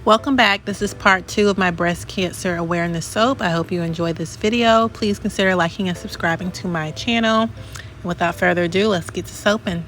Welcome back. This is part 2 of my breast cancer awareness soap. I hope you enjoyed this video. Please consider liking and subscribing to my channel. And without further ado, let's get to soaping.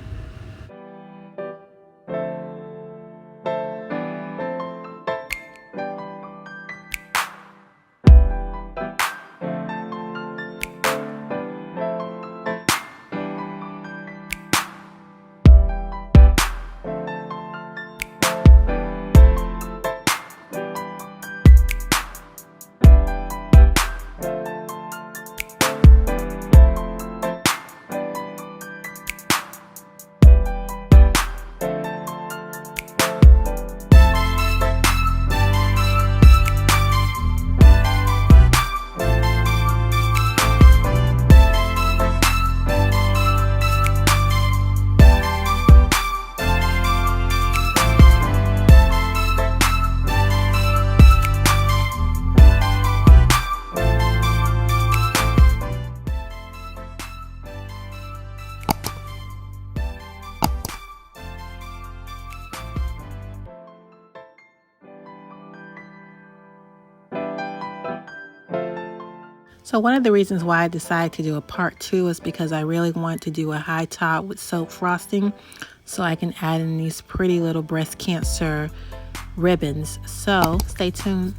So one of the reasons why I decided to do a part 2 is because I really want to do a high top with soap frosting so I can add in these pretty little breast cancer ribbons. So stay tuned.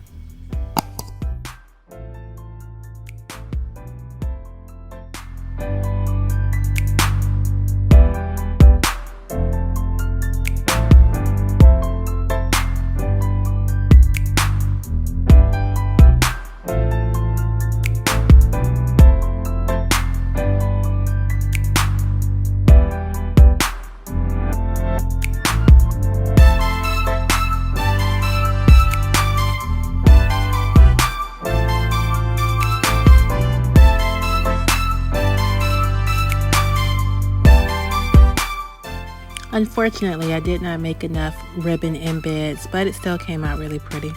Unfortunately, I did not make enough ribbon embeds, but it still came out really pretty.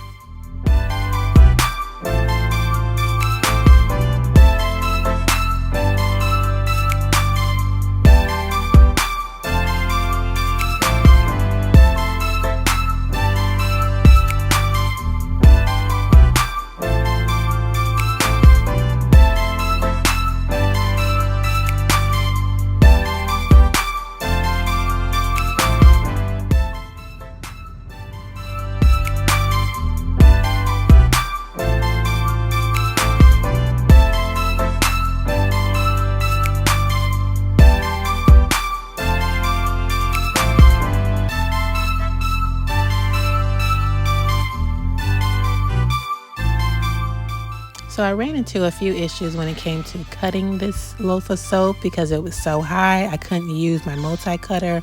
So I ran into a few issues when it came to cutting this loaf of soap because it was so high. I couldn't use my multi-cutter.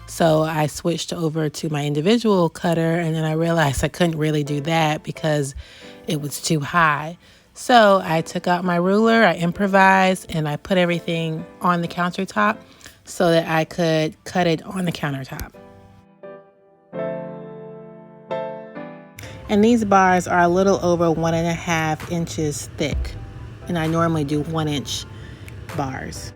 So I switched over to my individual cutter, and then I realized I couldn't really do that because it was too high. So I took out my ruler, I improvised, and I put everything on the countertop so that I could cut it on the countertop. And these bars are a little over 1.5 inches thick. And I normally do 1-inch bars.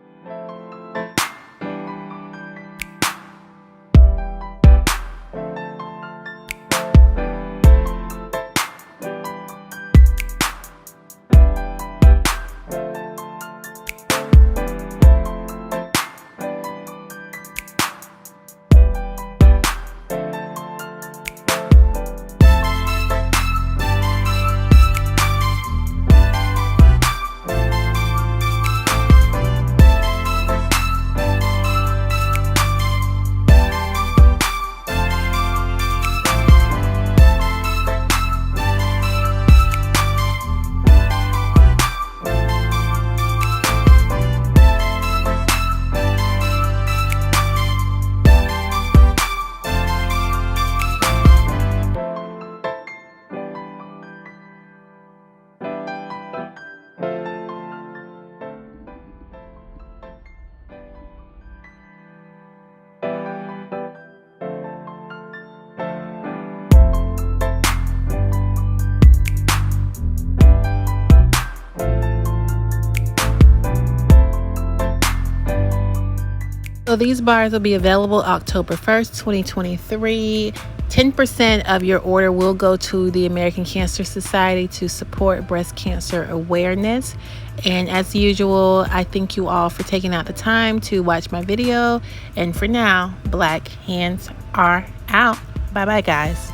So these bars will be available October 1st, 2023. 10% of your order will go to the American Cancer Society to support breast cancer awareness. And as usual, I thank you all for taking out the time to watch my video. And for now, Black Hands are out. Bye bye, guys.